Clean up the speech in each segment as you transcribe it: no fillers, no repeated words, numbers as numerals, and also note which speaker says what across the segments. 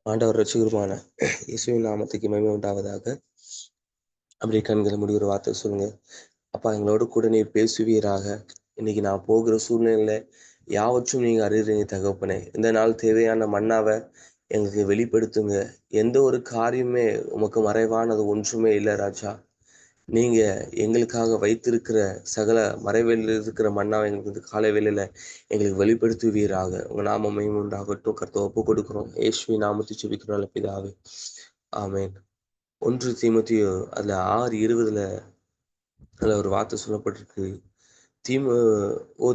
Speaker 1: ஆண்டவர் ரட்சகருமான இயேசுவின் நாமத்துக்கு மகிமை உண்டாவதாக. அப்படி கண்களை மூடி ஒரு வார்த்தை சொல்லுங்க. அப்பா, எங்களோட கூட நீர் பேசுவீராக. இன்னைக்கு நான் போகிற சூழ்நிலையில யாவற்றும் நீங்க அறிறீங்க தகப்பனே. இந்த நாள் தேவையான மன்னாவை எங்களுக்கு வெளிப்படுத்துங்க. எந்த ஒரு காரியமே உமக்கு மறைவானது ஒன்றுமே இல்லை ராஜா. நீங்க எங்களுக்காக வைத்திருக்கிற சகல மறைவேலில் இருக்கிற மன்னாவை எங்களுக்கு காலை வேளையில எங்களுக்கு வெளிப்படுத்துவீராக. உங்க நாம மகிமை உண்டாகட்டும். கர்த்தரை ஒப்பு கொடுக்கிறோம். இயேசுவின் நாமத்தை ஜெபிக்கிறோம் பிதாவே, ஆமென். 1 தீமோத்தேயு அதுல 6:20 அதுல ஒரு வார்த்தை சொல்லப்பட்டிருக்கு.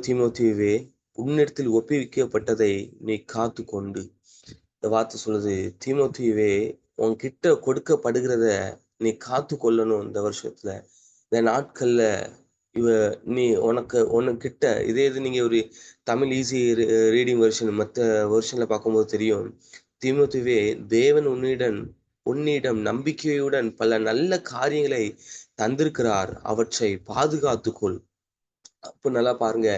Speaker 1: தீமோத்தேயுவே, உன்னிடத்தில் ஒப்புவிக்கப்பட்டதை நீ காத்து கொண்டு. இந்த வார்த்தை சொல்லுது, தீமோத்தேயுவே, உன்கிட்ட கொடுக்கப்படுகிறத நீ காத்து கொள்ளணும். இந்த வருஷத்துல, இந்த நாட்கள்ல உனக்கிட்ட இது நீங்க ஒரு தமிழ் ஈஸி ரீடிங் வெர்ஷன் மற்ற வெர்ஷன்ல பார்க்கும்போது தெரியும். தீமோத்தேயுவே, தேவன் உன்னிடம் நம்பிக்கையுடன் பல நல்ல காரியங்களை தந்திருக்கிறார், அவற்றை பாதுகாத்துக்கொள். அப்ப நல்லா பாருங்க,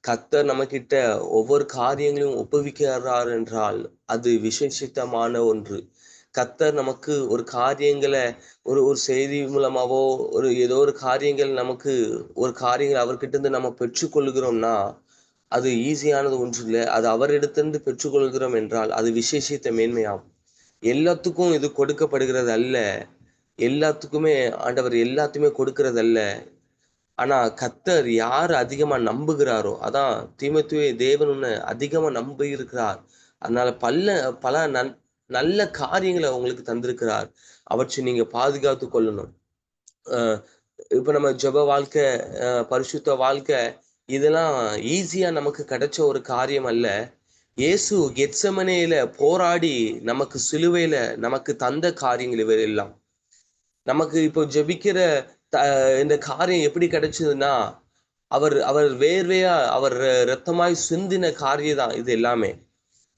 Speaker 1: கர்த்தர் நம்ம கிட்ட ஒவ்வொரு காரியங்களையும் ஒப்புவிக்கிறார் என்றால் அது விசேஷித்தமான ஒன்று. கர்த்தர் நமக்கு ஒரு காரியங்களை ஒரு ஒரு செய்தி மூலமாவோ ஏதோ ஒரு காரியங்கள் அவர்கிட்ட இருந்து நம்ம பெற்றுக்கொள்கிறோம்னா அது ஈஸியானது ஒன்று இல்லை. அது அவரிடத்திலிருந்து பெற்றுக்கொள்கிறோம் என்றால் அது விசேஷித்த மேன்மையாகும். எல்லாத்துக்கும் இது கொடுக்கப்படுகிறது அல்ல. எல்லாத்துக்குமே ஆண்டவர் எல்லாத்தையுமே கொடுக்கிறது அல்ல. ஆனா கர்த்தர் யார் அதிகமா நம்புகிறாரோ, அதான் தீமோத்தேயுவே, தேவன் உன்னை அதிகமா நம்பி இருக்கிறார். அதனால பல நல்ல காரியங்களை உங்களுக்கு தந்திருக்கிறார். அவற்றை நீங்க பாதுகாத்து கொள்ளணும். அஹ் இப்ப நம்ம ஜெப வாழ்க்கை, பரிசுத்த வாழ்க்கை, இதெல்லாம் ஈஸியா நமக்கு கிடைச்ச ஒரு காரியம் அல்ல. இயேசு கெத்செமனேல போராடி நமக்கு சிலுவையில நமக்கு தந்த காரியங்கள் இவை எல்லாம். நமக்கு இப்போ ஜெபிக்கிற இந்த காரியம் எப்படி கிடைச்சதுன்னா, அவர் அவர் வேர்வையா அவர் ரத்தமாய் சிந்தின காரியம் தான் இது எல்லாமே.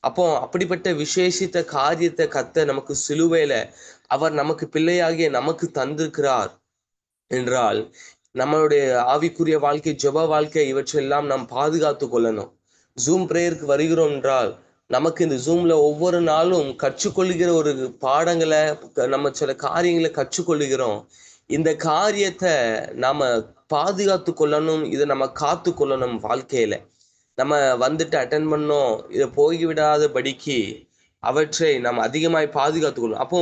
Speaker 1: அப்போ அப்படிப்பட்ட விசேஷித்த காரியத்தை கர்த்தர் நமக்கு சிலுவையில அவர் நமக்கு பிள்ளையாகிய நமக்கு தந்திருக்கிறார் என்றால், நம்மளுடைய ஆவிக்குரிய வாழ்க்கை, ஜெப வாழ்க்கை, இவற்றெல்லாம் நாம் பாதுகாத்து கொள்ளணும். ஜூம் பிரேயருக்கு வருகிறோம் என்றால் நமக்கு இந்த ஜூம்ல ஒவ்வொரு நாளும் கற்றுக்கொள்ளுகிற ஒரு பாடங்களை, நம்ம சில காரியங்களை கற்றுக்கொள்ளுகிறோம். இந்த காரியத்தை நாம பாதுகாத்து கொள்ளணும். இதை நம்ம காத்து கொள்ளணும். வாழ்க்கையில நம்ம வந்துட்டு அட்டென்ட் பண்ணோம், இதை போய்விடாதபடிக்கு அவற்றை நம்ம அதிகமாய் பாதுகாத்து கொள்ளணும். அப்போ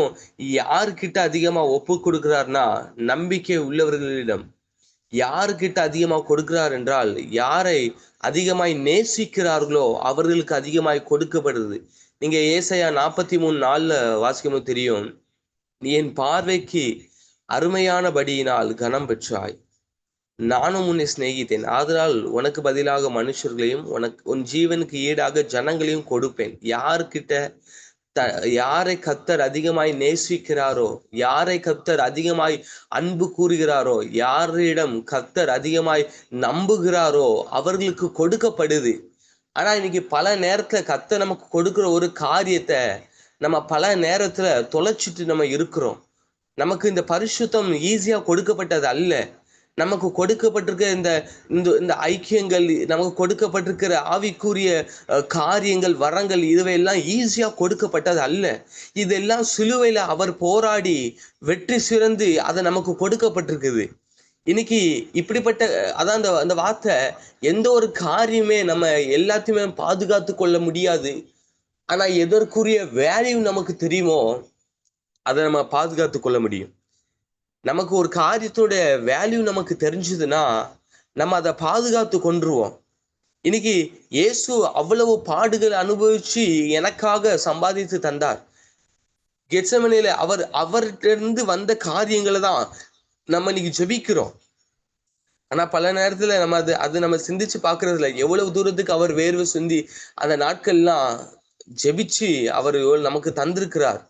Speaker 1: யாருக்கிட்ட அதிகமா ஒப்பு கொடுக்கிறார்னா, நம்பிக்கை உள்ளவர்களிடம். யாருக்கிட்ட அதிகமா கொடுக்கிறார் என்றால், யாரை அதிகமாய் நேசிக்கிறார்களோ அவர்களுக்கு அதிகமாய் கொடுக்கப்படுது. நீங்க ஏசாயா 43:4 வாசிக்கும்போது தெரியும். நீ என் பார்வைக்கு அருமையானபடியினால் கனம் பெற்றாய், நானும் உன்னை சிநேகித்தேன், ஆதலால் உனக்கு பதிலாக மனுஷர்களையும் உன் ஜீவனுக்கு ஈடாக ஜனங்களையும் கொடுப்பேன். யாரை கர்த்தர் அதிகமாய் நேசிக்கிறாரோ, யாரை கர்த்தர் அதிகமாய் அன்பு கூறுகிறாரோ, யாரிடம் கர்த்தர் அதிகமாய் நம்புகிறாரோ அவர்களுக்கு கொடுக்கப்படுது. ஆனா இன்னைக்கு பல நேரத்துல கர்த்தர் நமக்கு கொடுக்கிற ஒரு காரியத்தை நம்ம பல நேரத்துல தொலைச்சிட்டு நம்ம இருக்கிறோம். நமக்கு இந்த பரிசுத்தம் ஈஸியா கொடுக்கப்பட்டது அல்ல. நமக்கு கொடுக்கப்பட்டிருக்கிற இந்த இந்த ஐக்கியங்கள், நமக்கு கொடுக்கப்பட்டிருக்கிற ஆவிக்குரிய காரியங்கள், வரங்கள், இதுவையெல்லாம் ஈஸியா கொடுக்கப்பட்டது அல்ல. இதெல்லாம் சிலுவையில அவர் போராடி வெற்றி சிறந்து அதை நமக்கு கொடுக்கப்பட்டிருக்குது. இன்னைக்கு இப்படிப்பட்ட அதான் அந்த வார்த்தை, எந்த ஒரு காரியமே நம்ம எல்லாத்தையுமே பாதுகாத்து கொள்ள முடியாது. ஆனா எதற்குரிய வேல்யூ நமக்கு தெரியுமோ அதை நம்ம பாதுகாத்து கொள்ள முடியும். நமக்கு ஒரு காரியத்தோட வேல்யூ நமக்கு தெரிஞ்சதுன்னா நம்ம அதை பாதுகாத்து கொண்டுருவோம். இன்னைக்கு இயேசு அவ்வளவு பாடுகள் அனுபவிச்சு எனக்காக சம்பாதித்து தந்தார். கெத்செமனேல அவர்கிட்ட வந்த காரியங்களை தான் நம்ம இன்னைக்கு ஜெபிக்கிறோம். ஆனா பல நேரத்துல நம்ம அது நம்ம சிந்திச்சு பாக்குறது இல்லை. எவ்வளவு தூரத்துக்கு அவர் வேர்வை சிந்தி அந்த நாட்கள்லாம் ஜெபிச்சு அவர் நமக்கு தந்திருக்கிறார்.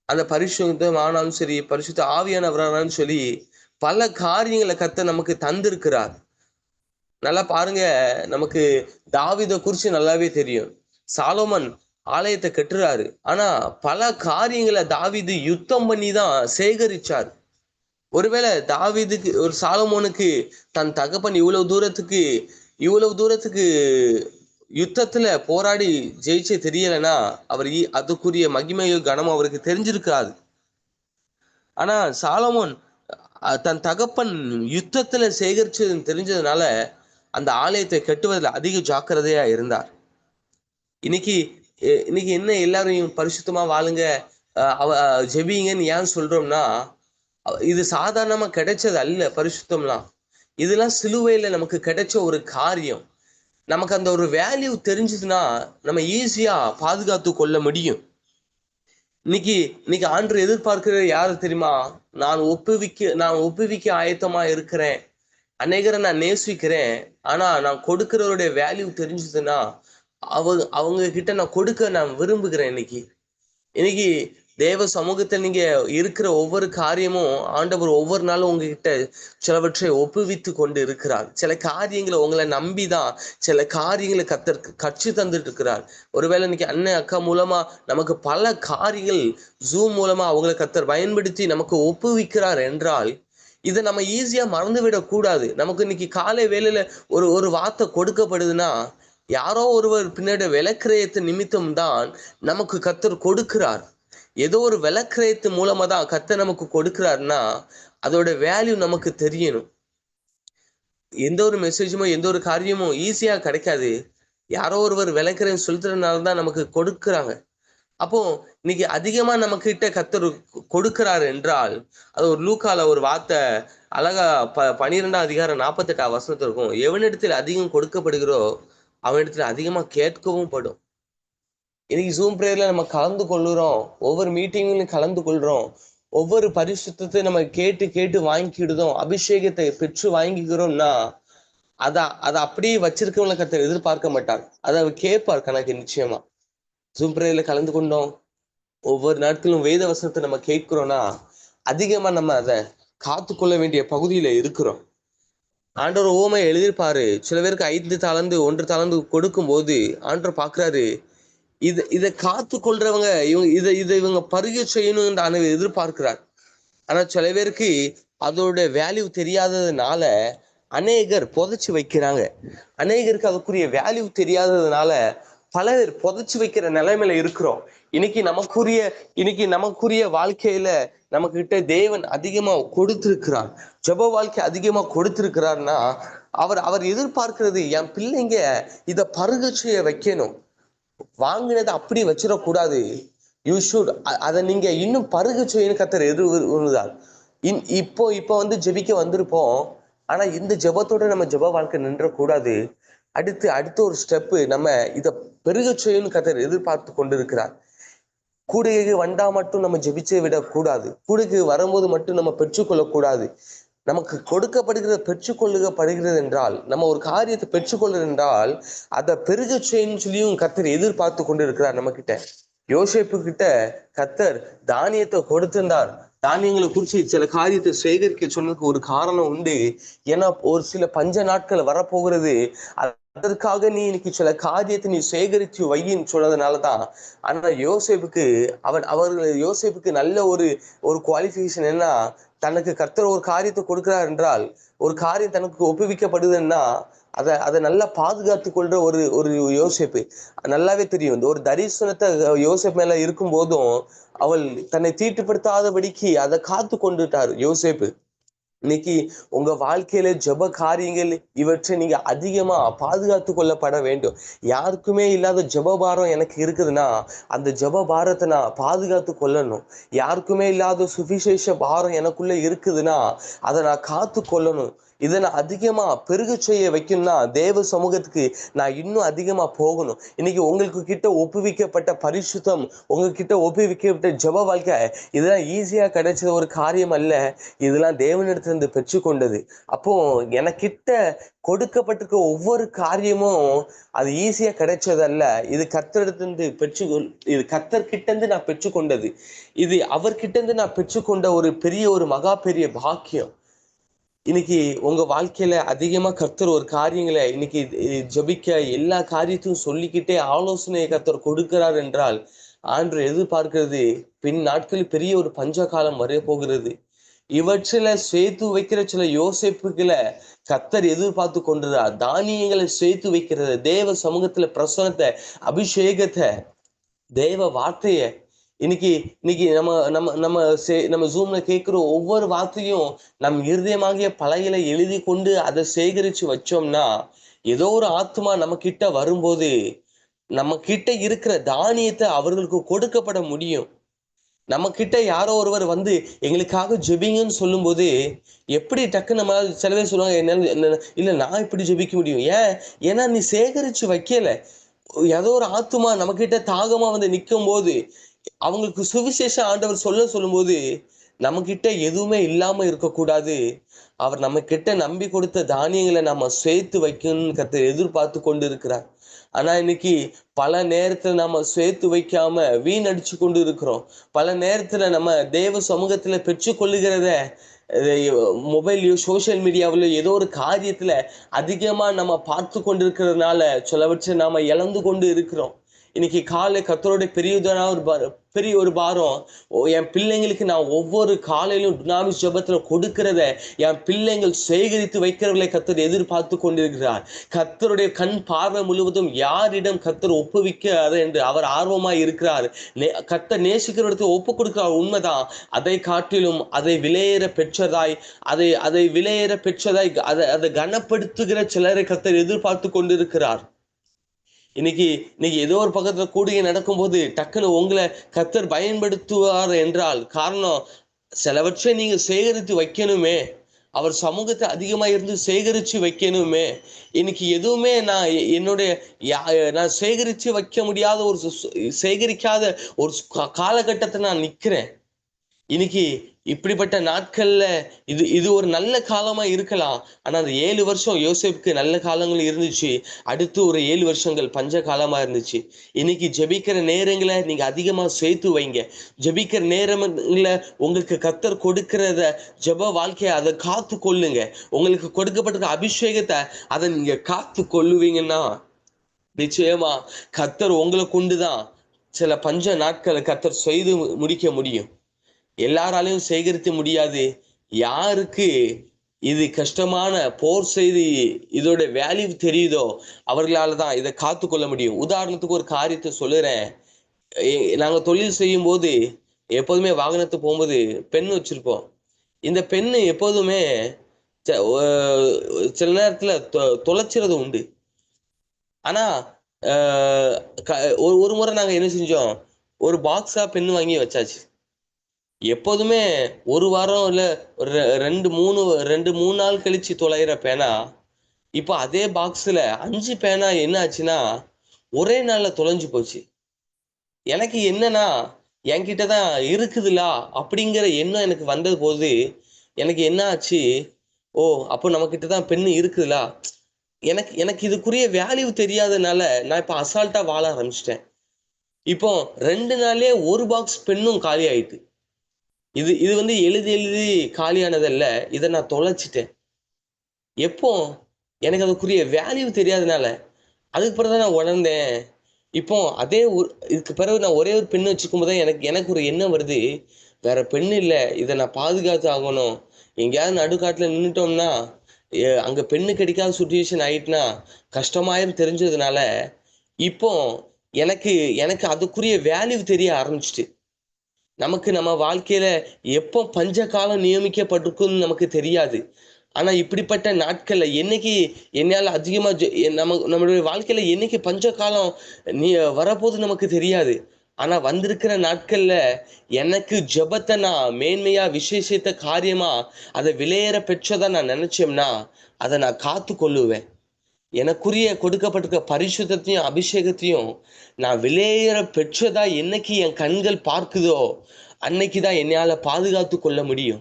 Speaker 1: அந்த பரிசுத்தம் ஆனாலும் சரி, பரிசுத்த ஆவியானவரானாலும் சரி, பல காரியங்களை கர்த்தர் நமக்கு தந்திருக்கிறார். நல்லா பாருங்க, நமக்கு தாவீதை குறிச்சு நல்லாவே தெரியும். சாலோமன் ஆலயத்தை கட்டுறாரு. ஆனா பல காரியங்களை தாவீது யுத்தம் பண்ணி தான் சேகரிச்சார். ஒருவேளை தாவீதுக்கு, ஒரு சாலமோனுக்கு தன் தகப்பன் இவ்வளவு தூரத்துக்கு யுத்தத்துல போராடி ஜெயிச்சே தெரியலைன்னா அவர் அதுக்குரிய மகிமையோ கனமோ அவருக்கு தெரிஞ்சிருக்காது. ஆனா சாலமோன் தன் தகப்பன் யுத்தத்துல சேகரிச்சது தெரிஞ்சதுனால அந்த ஆலயத்தை கட்டுவதில் அதிக ஜாக்கிரதையா இருந்தார். இன்னைக்கு இன்னைக்கு என்ன எல்லாரையும் பரிசுத்தமா வாழுங்க, ஜெபிங்கன்னு ஏன் சொல்றோம்னா, இது சாதாரணமா கிடைச்சது அல்ல. பரிசுத்தம்லாம் இதெல்லாம் சிலுவையில நமக்கு கிடைச்ச ஒரு காரியம். நமக்கு அந்த ஒரு வேல்யூ தெரிஞ்சதுன்னா நம்ம ஈஸியா பாதுகாத்து கொள்ள முடியும். இன்னைக்கு ஆண்டு எதிர்பார்க்கிற யாரு தெரியுமா? நான் ஒப்புவிக்க ஆயத்தமா இருக்கிறேன், அநேகரை நான் நேசிக்கிறேன், ஆனா நான் கொடுக்கிறவருடைய வேல்யூ தெரிஞ்சதுன்னா அவங்க கிட்ட நான் கொடுக்க நான் விரும்புகிறேன். இன்னைக்கு தேவ சமூகத்தில் நீங்க இருக்கிற ஒவ்வொரு காரியமும் ஆண்டவர் ஒவ்வொரு நாளும் உங்ககிட்ட சிலவற்றை ஒப்புவித்து கொண்டு இருக்கிறார். சில காரியங்களை உங்களை நம்பிதான் சில காரியங்களை கற்று தந்துட்டு இருக்கிறார். ஒருவேளை இன்னைக்கு அண்ணன் அக்கா மூலமா நமக்கு பல காரியங்கள் ஜூம் மூலமா அவங்களை கத்தர் பயன்படுத்தி நமக்கு ஒப்புவிக்கிறார் என்றால் இதை நம்ம ஈஸியா மறந்துவிடக் கூடாது. நமக்கு இன்னைக்கு காலை வேளையில ஒரு வார்த்தை கொடுக்கப்படுதுன்னா யாரோ ஒருவர் பின்னாடி விலக்கிரயத்து நிமித்தம் தான் நமக்கு கத்தர் கொடுக்கிறார். ஏதோ ஒரு விலக்கிரயத்து மூலமா தான் கத்தர் நமக்கு கொடுக்கிறாருன்னா அதோட வேல்யூ நமக்கு தெரியணும். எந்த ஒரு மெசேஜுமோ எந்த ஒரு காரியமும் ஈஸியா கிடைக்காது. யாரோ ஒருவர் விலக்கிரயம் செலுத்துறதுனாலதான் நமக்கு கொடுக்குறாங்க. அப்போ இன்னைக்கு அதிகமா நம்ம கிட்ட கத்தர் கொடுக்கிறார் என்றால் அது ஒரு லூக்கால ஒரு வார்த்தை அழகா 12ஆம் அதிகாரம் 48ஆம் வசனத்துல இருக்கும். எவனிடத்தில் அதிகம் கொடுக்கப்படுகிறோ அவனிடத்துல அதிகமா கேட்கவும் படும். இன்னைக்கு ஜூம் பிரேயர்ல நம்ம கலந்து கொள்ளுறோம், ஒவ்வொரு மீட்டிங்லையும் கலந்து கொள்றோம், ஒவ்வொரு பரிசுத்தத்தை நம்ம கேட்டு வாங்கிக்கிடுதோம், அபிஷேகத்தை பெற்று வாங்கிக்கிறோம்னா அதை அப்படியே வச்சிருக்கவங்களை கத்தர் எதிர்பார்க்க மாட்டார். அதை அவர் கேட்பார் கணக்கு. நிச்சயமா ஜூம் பிரேயர்ல கலந்து கொண்டோம், ஒவ்வொரு நாட்களும் வேத வசனத்தை நம்ம கேட்கிறோம்னா அதிகமா நம்ம அதை காத்து கொள்ள வேண்டிய பகுதியில இருக்கிறோம். ஆண்டவர் ஓமை எழுதியிருப்பாரு. சில பேருக்கு 5 தாலந்து 1 தாலந்து கொடுக்கும் போது ஆண்டவர் பாக்குறாரு, இதை காத்து கொள்றவங்க இவங்க பருக செய்யணும்னு எதிர்பார்க்கிறார். ஆனா சில பேருக்கு அதோட வேல்யூ தெரியாததுனால அநேகர் புதைச்சு வைக்கிறாங்க. அநேகருக்கு அதுக்குரிய வேல்யூ தெரியாததுனால பல பேர் புதைச்சு வைக்கிற நிலைமையில இருக்கிறோம். இன்னைக்கு நமக்குரிய வாழ்க்கையில நம்ம கிட்ட தேவன் அதிகமா கொடுத்திருக்கிறார், ஜெப வாழ்க்கை அதிகமா கொடுத்திருக்கிறார்னா அவர் எதிர்பார்க்கிறது என் பிள்ளைங்க இதை பருக செய்ய வைக்கணும். வாங்கினதை அப்படி வச்சிடக்கூடாது. யூ ஷுட் அதை நீங்க இன்னும் பருக செய்யணும் கத்தர் எதிர்பார்க்கிறார். இப்போ வந்து ஜெபிக்க வந்திருப்போம், ஆனா இந்த ஜெபத்தோட நம்ம ஜெப வாழ்க்கை நின்றக்கூடாது. அடுத்த ஒரு ஸ்டெப்பு நம்ம இதை பெருக செய்யணும் கத்தர் எதிர்பார்த்து கொண்டிருக்கிறார். கூடைக்கு வந்தா மட்டும் நம்ம ஜெபிச்சே விடக்கூடாது. கூடைக்கு வரும்போது மட்டும் நம்ம பெற்றுக்கொள்ளக்கூடாது. நமக்கு பெற்றுக்கொள்ளப்படுகிறது என்றால், நம்ம ஒரு காரியத்தை பெற்றுக்கொள்ளுது என்றால் அதை பெருக செய்யணும்னு சொல்லியும் கத்தர் எதிர்பார்த்து கொண்டு இருக்கிறார் நம்ம கிட்ட. யோசேப்பு கிட்ட கத்தர் தானியத்தை கொடுத்திருந்தார். தானியங்களை குறிச்சு சில காரியத்தை சேகரிக்க சொன்னதுக்கு ஒரு காரணம் உண்டு. ஏன்னா ஒரு சில பஞ்ச நாட்கள் வரப்போகிறது, அதற்காக நீ இன்னைக்கு சில காரியத்தை நீ சேகரித்து வையின்னு சொன்னதுனாலதான். ஆனா யோசேப்புக்கு நல்ல ஒரு குவாலிஃபிகேஷன் என்ன, தனக்கு கர்த்தர் ஒரு காரியத்தை கொடுக்கிறார் என்றால், ஒரு காரியம் தனக்கு ஒப்புவிக்கப்படுதுன்னா அதை நல்லா பாதுகாத்து கொள்ற ஒரு யோசேப்பு. நல்லாவே தெரியும். இந்த ஒரு தரிசனத்தை யோசேப்பு மேல இருக்கும் போதும் அவள் தன்னை தீட்டுப்படுத்தாதபடிக்கு அதை காத்து கொண்டுட்டார் யோசேப்பு. இன்னைக்கு உங்க வாழ்க்கையில ஜெப காரியங்கள் இவற்றை நீங்க அதிகமா பாதுகாத்து கொள்ளப்பட வேண்டும். யாருக்குமே இல்லாத ஜெப பாரம் எனக்கு இருக்குதுன்னா அந்த ஜெப பாரத்தை நான் பாதுகாத்து கொள்ளணும். யாருக்குமே இல்லாத சுவிசேஷ பாரம் எனக்குள்ள இருக்குதுன்னா அதை நான் காத்து கொள்ளணும். இதை நான் அதிகமா பெருக செய்ய வைக்கணும்னா தேவ சமூகத்துக்கு நான் இன்னும் அதிகமா போகணும். இன்னைக்கு உங்களுக்கு கிட்ட ஒப்புவிக்கப்பட்ட பரிசுத்தம், உங்ககிட்ட ஒப்புவிக்கப்பட்ட ஜெப வாழ்க்கை இதெல்லாம் ஈஸியா கிடைச்ச ஒரு காரியம் அல்ல. இதெல்லாம் தேவனிடத்திலிருந்து பெற்றுக்கொண்டது. அப்போ எனக்கிட்ட கொடுக்கப்பட்டிருக்க ஒவ்வொரு காரியமும் அது ஈஸியா கிடைச்சதல்ல. இது கர்த்தரிடத்திலிருந்து இது கர்த்தர்கிட்ட இருந்து நான் பெற்றுக்கொண்டது. இது அவர்கிட்ட இருந்து நான் பெற்றுக்கொண்ட ஒரு மகா பெரிய பாக்கியம். இன்னைக்கு உங்க வாழ்க்கையில அதிகமா கர்த்தர் ஒரு காரியங்களை இன்னைக்கு ஜபிக்க எல்லா காரியத்தையும் சொல்லிக்கிட்டே ஆலோசனையை கர்த்தர் கொடுக்கிறார் என்றால் ஆண்டு எதிர்பார்க்கிறது பின் நாட்களில் பெரிய ஒரு பஞ்ச காலம் வரைய போகிறது. இவற்றில சேர்த்து வைக்கிற சில யோசிப்புகளை கத்தர் எதிர்பார்த்து கொண்டிருந்தார். தானியங்களை சேர்த்து வைக்கிறது, தேவ சமூகத்துல பிரசனத்தை, அபிஷேகத்தை, தேவ வார்த்தைய இன்னைக்கு இன்னைக்கு நம்ம நம்ம நம்ம நம்ம ஜூம்ல கேட்கிற ஒவ்வொரு வார்த்தையும் நம் இருதயமாகிய பலகையில எழுதி கொண்டு அதை சேகரிச்சு வச்சோம்னா, ஏதோ ஒரு ஆத்மா நம்ம கிட்ட வரும்போது நம்ம கிட்ட இருக்கிற தானியத்தை அவர்களுக்கு கொடுக்கப்பட முடியும். நம்ம கிட்ட யாரோ ஒருவர் வந்து எங்களுக்காக ஜெபிங்கன்னு சொல்லும்போது எப்படி டக்கு நம்ம சில பேர் சொல்லுவாங்க, என்ன இல்ல நான் இப்படி ஜெபிக்க முடியும். ஏன்னா நீ சேகரிச்சு வைக்கல. ஏதோ ஒரு ஆத்துமா நம்ம கிட்ட தாகமா வந்து நிற்கும் போது அவங்களுக்கு சுவிசேஷம் ஆண்டவர் சொல்லும்போது நம்ம கிட்ட எதுவுமே இல்லாம இருக்கக்கூடாது. அவர் நம்ம கிட்ட நம்பி கொடுத்த தானியங்களை நம்ம சேர்த்து வைக்கணும்னு கர்த்தர் எதிர்பார்த்து கொண்டு இருக்கிறார். ஆனா இன்னைக்கு பல நேரத்துல நம்ம சேர்த்து வைக்காம வீணடிச்சு கொண்டு இருக்கிறோம். பல நேரத்துல நம்ம தேவ சமூகத்துல பெற்றுக்கொள்ளுகிறத மொபைல்லையோ சோசியல் மீடியாவிலோ ஏதோ ஒரு காரியத்துல அதிகமா நம்ம பார்த்து கொண்டிருக்கிறதுனால சிலவற்றை நாம இழந்து கொண்டு இருக்கிறோம். இன்னைக்கு காலை கத்தருடைய பெரிய ஒரு பாரம், என் பிள்ளைங்களுக்கு நான் ஒவ்வொரு காலையிலும் டுனாமிஸ் ஜபத்துல கொடுக்கிறத என் பிள்ளைங்கள் சேகரித்து வைக்கிறவர்களை கத்தர் எதிர்பார்த்து கொண்டிருக்கிறார். கத்தருடைய கண் பார்வை முழுவதும் யாரிடம் கத்தர் ஒப்புவிக்கிறார் என்று அவர் ஆர்வமாய் இருக்கிறார். கத்தர் நேசிக்கிறவருக்கு ஒப்பு கொடுக்கிறார், உண்மைதான். அதை காட்டிலும் அதை விலையேற பெற்றதாய் அதை விலையேற பெற்றதாய் அதை கனப்படுத்துகிற சிலரை கத்தர் எதிர்பார்த்து கொண்டிருக்கிறார். இன்னைக்கு ஏதோ ஒரு பக்கத்துல கூடிய நடக்கும்போது டக்குன்னு உங்களை கத்தர் பயன்படுத்துவார் என்றால் காரணம், சிலவற்றை நீங்க சேகரித்து வைக்கணுமே, அவர் சமூகத்தை அதிகமா இருந்து சேகரிச்சு வைக்கணுமே. இன்னைக்கு எதுவுமே நான் சேகரிச்சு வைக்க முடியாத சேகரிக்காத ஒரு காலகட்டத்தை நான் நிக்கிறேன். இன்னைக்கு இப்படிப்பட்ட நாட்கள்ல இது ஒரு நல்ல காலமா இருக்கலாம். ஆனா அந்த 7 வருஷம் யோசேப்புக்கு நல்ல காலங்கள் இருந்துச்சு. அடுத்து ஒரு 7 வருஷங்கள் பஞ்ச காலமா இருந்துச்சு. இன்னைக்கு ஜெபிக்கிற நேரங்களை நீங்க அதிகமா சேர்த்து வைங்க. ஜெபிக்கிற நேரங்கள்ல உங்களுக்கு கத்தர் கொடுக்கிறத ஜெப வாழ்க்கையை அதை காத்து கொள்ளுங்க. உங்களுக்கு கொடுக்கப்பட்ட அபிஷேகத்தை அதை நீங்க காத்து கொள்ளுவீங்கன்னா நிச்சயமா கத்தர் உங்களை கொண்டுதான் சில பஞ்ச நாட்களை கத்தர் செய்து முடிக்க முடியும். எல்லாராலையும் சேகரித்து முடியாது. யாருக்கு இது கஷ்டமான போர் செய்து இதோட வேல்யூ தெரியுதோ அவர்களால தான் இதை காத்து கொள்ள முடியும். உதாரணத்துக்கு ஒரு காரியத்தை சொல்லுறேன். நாங்க தொழில் செய்யும் போது எப்போதுமே வாகனத்து போகும்போது பெண் வச்சிருப்போம். இந்த பெண்ணு எப்போதுமே சில நேரத்துல தொலைச்சிறது உண்டு. ஆனா ஒரு முறை நாங்க என்ன செஞ்சோம், ஒரு பாக்ஸா பெண் வாங்கி வச்சாச்சு. எப்போதுமே ஒரு வாரம் இல்ல ஒரு 2-3 நாள் கழிச்சு தொலைகிற பேனா இப்போ அதே பாக்ஸ்ல 5 பேனா என்ன ஆச்சுன்னா ஒரே நாள்ல தொலைஞ்சு போச்சு. எனக்கு என்னன்னா என்கிட்டதான் இருக்குதுலா அப்படிங்கிற எண்ணம் எனக்கு வந்தது போது எனக்கு என்ன ஆச்சு, ஓ அப்போ நம்ம கிட்டதான் பெண்ணு இருக்குதுலா. எனக்கு இதுக்குரிய வேல்யூ தெரியாதனால நான் இப்ப அசால்ட்டா வாழ ஆரம்பிச்சிட்டேன். இப்போ 2 நாளே ஒரு பாக்ஸ் பெண்ணும் காலி ஆயிட்டு. இது வந்து எழுதி காலியானதல்ல, இதை நான் தொலைச்சிட்டேன். எப்போ எனக்கு அதுக்குரிய வேல்யூ தெரியாதனால அதுக்கு பிறகுதான் நான் உணர்ந்தேன். இப்போ இதுக்கு பிறகு நான் ஒரே ஒரு பெண்ணு வச்சுக்கும் போது எனக்கு ஒரு எண்ணம் வருது, வேற பெண்ணு இல்லை, இதை நான் பாதுகாத்து ஆகணும். எங்கேயாவது நடுக்காட்டுல நின்றுட்டோம்னா அங்க பெண்ணு கிடைக்காத சுச்சுவேஷன் ஆயிட்டுனா கஷ்டமாயிரும் தெரிஞ்சதுனால இப்போ எனக்கு அதுக்குரிய வேல்யூ தெரிய ஆரம்பிச்சிட்டு. நமக்கு நம்ம வாழ்க்கையில எப்போ பஞ்ச காலம் நியமிக்கப்பட்டிருக்குன்னு நமக்கு தெரியாது. ஆனா இப்படிப்பட்ட நாட்கள்ல என்னைக்கு என்னால அதிகமா நம்மளுடைய வாழ்க்கையில என்னைக்கு பஞ்ச காலம் வரப்போது நமக்கு தெரியாது. ஆனா வந்திருக்கிற நாட்கள்ல எனக்கு ஜெபத்தை நான் மேன்மையா விசேஷித்த காரியமா அதை விலையேற பெற்றதா நான் நினைச்சோம்னா அதை நான் காத்து கொள்ளுவேன். எனக்குரிய கொடுக்கப்பட்டிருக்க பரிசுத்தையும் அபிஷேகத்தையும் நான் விலையேற பெற்றதா என்னைக்கு என் கண்கள் பார்க்குதோ அன்னைக்குதான் என்னால பாதுகாத்து கொள்ள முடியும்.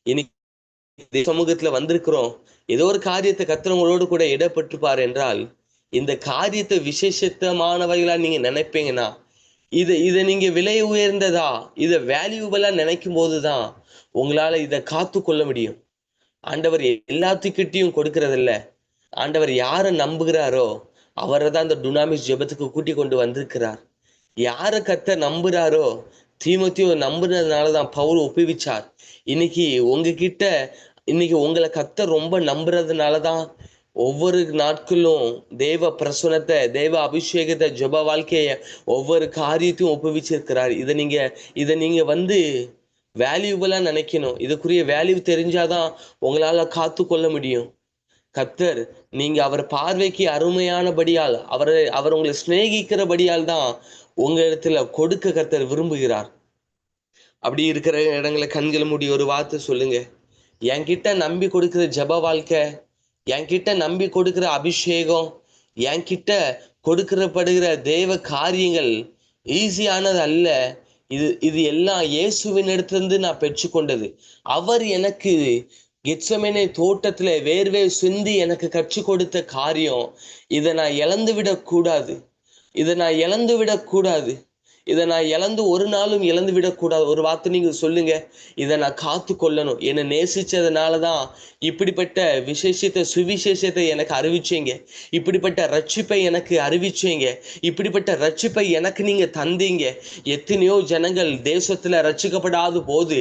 Speaker 1: இன்னைக்கு சமூகத்துல வந்திருக்கிறோம், ஏதோ ஒரு காரியத்தை கத்துறவங்களோடு கூட இடப்பட்டிருப்பார் என்றால் இந்த காரியத்தை விசேஷமானவைகளா நீங்க நினைப்பீங்கன்னா இதை நீங்க விலை உயர்ந்ததா இதை வேல்யூபிளா நினைக்கும் போதுதான் உங்களால இதை காத்து கொள்ள முடியும். ஆண்டவர் எல்லாத்துக்கிட்டையும் கொடுக்கறதில்ல. ஆண்டவர் யாரை நம்புகிறாரோ அவரை தான் இந்த டுனாமிஸ் ஜெபத்துக்கு கூட்டி கொண்டு வந்திருக்கிறார். யாரை கர்த்தர் நம்புறாரோ தீமோத்தேயு நம்புனதுனாலதான் பவுல் ஒப்புவிச்சார். இன்னைக்கு உங்ககிட்ட இன்னைக்கு உங்களை கர்த்தர் ரொம்ப நம்புறதுனாலதான் ஒவ்வொரு நாட்களும் தேவ பிரசனத்தை, தேவ அபிஷேகத்தை, ஜெப வாழ்க்கைய, ஒவ்வொரு காரியத்தையும் ஒப்புவிச்சிருக்கிறார். இதை நீங்க வேல்யூபிளா நினைக்கணும். இதுக்குரிய வேல்யூ தெரிஞ்சாதான் உங்களால காத்து கொள்ள முடியும். கர்த்தர் நீங்க அவர் பார்வைக்கு அருமையானபடியால், அவர் உங்களை சிநேகிக்கிறபடியால் தான் உங்க இடத்துல கொடுக்க கர்த்தர் விரும்புகிறார். அப்படி இருக்கிற இடங்களை கண்களை மூடி ஒரு வார்த்தை சொல்லுங்க. என்கிட்ட நம்பி கொடுக்கிற ஜெப வாழ்க்கை, என்கிட்ட நம்பி கொடுக்கிற அபிஷேகம், என்கிட்ட கொடுக்கப்படுகிற தேவ காரியங்கள் ஈஸியானது அல்ல. இது எல்லாம் இயேசுவின் இடத்திலிருந்து நான் பெற்றுக்கொண்டது. அவர் எனக்கு கெத்செமனே தோட்டத்துல வேர்வே சிந்தி எனக்கு கற்றுக் கொடுத்த காரியம். இதை நான் இழந்து விடக்கூடாது. இதை நான் இழந்து ஒரு நாளும் இழந்து விடக்கூடாது. ஒரு வார்த்தை நீங்க சொல்லுங்க, இதை நான் காத்து கொள்ளணும். என்னை நேசிச்சதுனாலதான் இப்படிப்பட்ட சுவிசேஷத்தை எனக்கு அறிவிச்சீங்க. இப்படிப்பட்ட ரட்சிப்பை எனக்கு அறிவிச்சீங்க. இப்படிப்பட்ட ரட்சிப்பை எனக்கு நீங்க தந்தீங்க. எத்தனையோ ஜனங்கள் தேசத்துல ரட்சிக்கப்படாத போது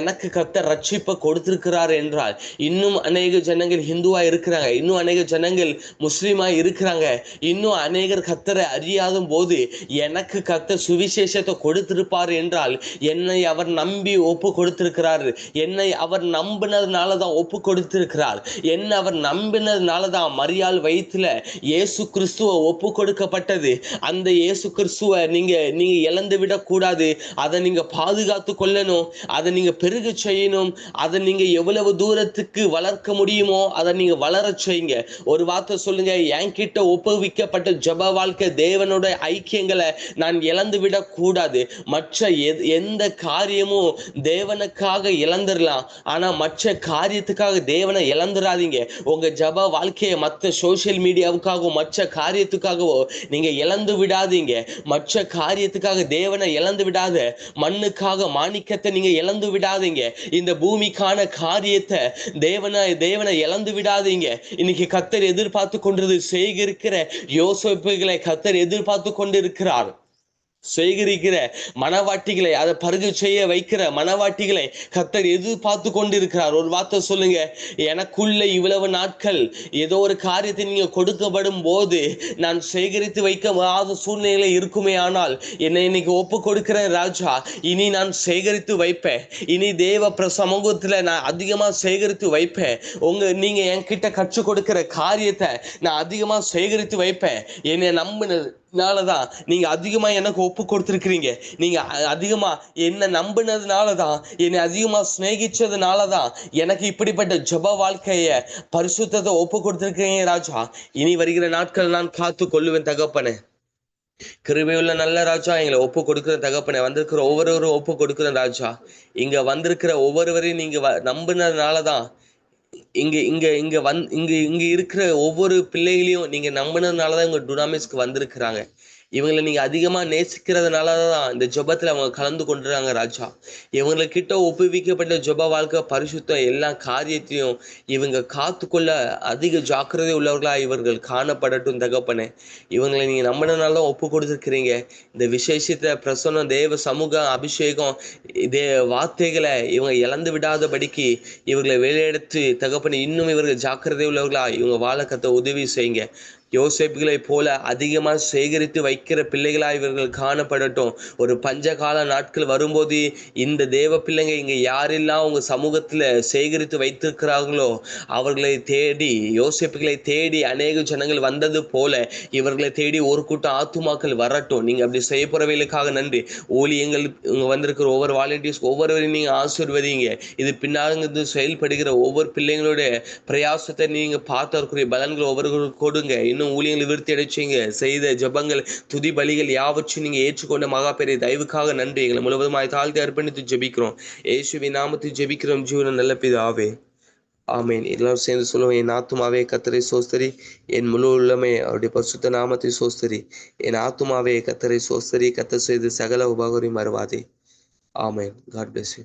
Speaker 1: எனக்கு கர்த்தர் ரட்சிப்பை கொடுத்திருக்கிறார் என்றால், இன்னும் அநேக ஜனங்கள் ஹிந்துவா இருக்கிறாங்க, இன்னும் அநேக ஜனங்கள் முஸ்லீமா இருக்கிறாங்க, இன்னும் அநேகர் கர்த்தரை அறியாத போது எனக்கு கர்த்தர் சுவிசேஷத்தை கொடுத்திருப்பார் என்றால், என்னை அவர் நம்பி ஒப்பு கொடுத்திருக்கிறார். என்னை அவர் நம்பினதுனாலதான் ஒப்பு கொடுத்திருக்கிறார். என்னை அவர் நம்பினதுனாலதான் மரியாள் வயிற்றுல இயேசு கிறிஸ்துவ ஒப்பு கொடுக்கப்பட்டது. அந்த இயேசு கிறிஸ்துவ நீங்க இழந்து விடக்கூடாது. அதை நீங்க பாதுகாத்து கொள்ளணும். அதை நீங்க பெருக செய்யணும். அதை நீங்க எவ்வளவு தூரத்துக்கு வளர்க்க முடியுமோ அதை நீங்க வளர செய்யுங்க. ஒரு வார்த்தை சொல்லுங்க, என்கிட்ட ஒப்புவிக்கப்பட்ட ஜெப வாழ்க்கை, தேவனோட ஐக்கியங்களை நான் இழந்து விடக்கூடாது. மற்ற எந்த காரியமும் தேவனுக்காக இழந்துடலாம், ஆனா மற்ற காரியத்துக்காக தேவனை இழந்துடாதீங்க. உங்க ஜெப வாழ்க்கையை மற்ற சோசியல் மீடியாவுக்காகவும் மற்ற காரியத்துக்காகவோ நீங்க இழந்து விடாதீங்க. மற்ற காரியத்துக்காக தேவனை இழந்து விடாத, மண்ணுக்காக மாணிக்கத்தை நீங்க இழந்து விடாதீங்க. இந்த பூமிக்கான காரியத்தை தேவனை இழந்து விடாதீங்க. இன்னைக்கு கர்த்தர் எதிர்பார்த்து கொண்டிருது சேகரிக்கிற யோசேப்புகளை கர்த்தர் எதிர்பார்த்து கொண்டிருக்கிறார். சேகரிக்கிற மனவாட்டிகளை, அதை பருகு செய்ய வைக்கிற மனவாட்டிகளை கர்த்தர் எதிர்பார்த்து கொண்டிருக்கிறார். ஒரு வார்த்தை சொல்லுங்க, எனக்குள்ள இவ்வளவு நாட்கள் ஏதோ ஒரு காரியத்தை நீங்க கொடுக்கப்படும் போது நான் சேகரித்து வைக்க சூழ்நிலை இருக்குமே, ஆனால் என்னை இன்னைக்கு ஒப்பு கொடுக்கிறேன் ராஜா. இனி நான் சேகரித்து வைப்பேன். இனி தேவ சமூகத்துல நான் அதிகமா சேகரித்து வைப்பேன். நீங்க என்கிட்ட கற்றுக் கொடுக்கிற காரியத்தை நான் அதிகமா சேகரித்து வைப்பேன். என்னை நம்பினதுனாலதான் நீங்க அதிகமா எனக்கு ஒப்பு கொடுத்திருக்கிறீங்க. நீங்க அதிகமா என்ன நம்பினதுனாலதான், என்னை அதிகமா சிநேகிச்சதுனாலதான் எனக்கு இப்படிப்பட்ட ஜெப வாழ்க்கைய, பரிசுத்தத்தை ஒப்பு கொடுத்திருக்கிறீங்க ராஜா. இனி வருகிற நாட்கள் நான் காத்து கொள்ளுவேன் தகப்பனே. கிருபையுள்ள நல்ல ராஜா, எங்களை ஒப்பு கொடுக்கிற தகப்பனே. வந்திருக்கிற ஒவ்வொருவரும் ஒப்பு கொடுக்கிற ராஜா. இங்க வந்திருக்கிற ஒவ்வொருவரையும் நீங்க நம்பினதுனாலதான், இங்க இருக்கிற ஒவ்வொரு பிள்ளைகளையும் நீங்க நம்பினதுனாலதான் இவங்க டுனாமிஸ்க்கு வந்திருக்கிறாங்க. இவங்களை நீங்க அதிகமா நேசிக்கிறதுனாலதான் இந்த ஜெபத்துல அவங்க கலந்து கொண்டுறாங்க ராஜா. இவங்ககிட்ட ஒப்புவிக்கப்பட்ட ஜெப வாழ்க்கை, பரிசுத்தம், எல்லா காரியத்தையும் இவங்க காத்துக்கொள்ள அதிக ஜாக்கிரதை உள்ளவர்களா இவர்கள் காணப்படட்டும் தகப்பனே. இவங்களை நீங்க நம்பினதுனாலதான் ஒப்பு கொடுத்துருக்கிறீங்க. இந்த விசேஷத்தை, பிரசன்னம், தேவ சமூக அபிஷேகம், இதே வார்த்தைகளை இவங்க இழந்து விடாதபடிக்கு இவர்களை வெளியெடுத்து தகப்பனே, இன்னும் இவர்கள் ஜாக்கிரதை உள்ளவர்களா இவங்க வாழ கத்த உதவி செய்யுங்க. யோசேப்புகளை போல அதிகமாக சேகரித்து வைக்கிற பிள்ளைகளாக இவர்கள் காணப்படட்டும். ஒரு பஞ்சகால நாட்கள் வரும்போது இந்த தேவ பிள்ளைங்க இங்கே யாரெல்லாம் உங்க சமூகத்தில் சேகரித்து வைத்திருக்கிறார்களோ அவர்களை தேடி, யோசேப்புகளை தேடி அநேக ஜனங்கள் வந்தது போல இவர்களை தேடி ஒரு கூட்டம் ஆத்துமாக்கள் வரட்டும். நீங்கள் அப்படி செய்ய போறவைகளுக்காக நன்றி. ஊழியங்கள் இங்கே வந்திருக்கிற ஒவ்வொரு வாலண்டியர்ஸ் ஒவ்வொருவரையும் நீங்கள் ஆசீர்வதிங்க. இது பின்னாங்க செயல்படுகிற ஒவ்வொரு பிள்ளைங்களுடைய பிரயாசத்தை நீங்கள் பார்த்தற்குரிய பலன்கள் ஒவ்வொருவருக்கும் கொடுங்க. ஊழியங்களை விருத்தி அடைச்சிங்க. செய்த ஜெபங்கள், துதி பலிகள் யாவற்றையும் நீங்க ஏற்றுக்கொண்ட மகா பெரிய தயவுக்காக நன்றி. எங்களை முழுவதுமாய் தாழ்த்தி அர்ப்பணித்து ஜெபிக்கிறோம். இயேசுவின் நாமத்தில் ஜெபிக்கிறோம் ஜீவன நல்ல பிதாவே, ஆமேன். எல்லாரும் சேர்ந்து சொல்லுவோம், என் ஆத்துமாவே கர்த்தரை சோஸ்தரி, என் முழு உள்ளமே அவருடைய பரிசுத்த நாமத்தை சோஸ்தரி. என் ஆத்துமாவே கர்த்தரை சோஸ்தரி, கர்த்தர் செய்து சகல உபகாரம் மறவாதே. ஆமேன். God bless you.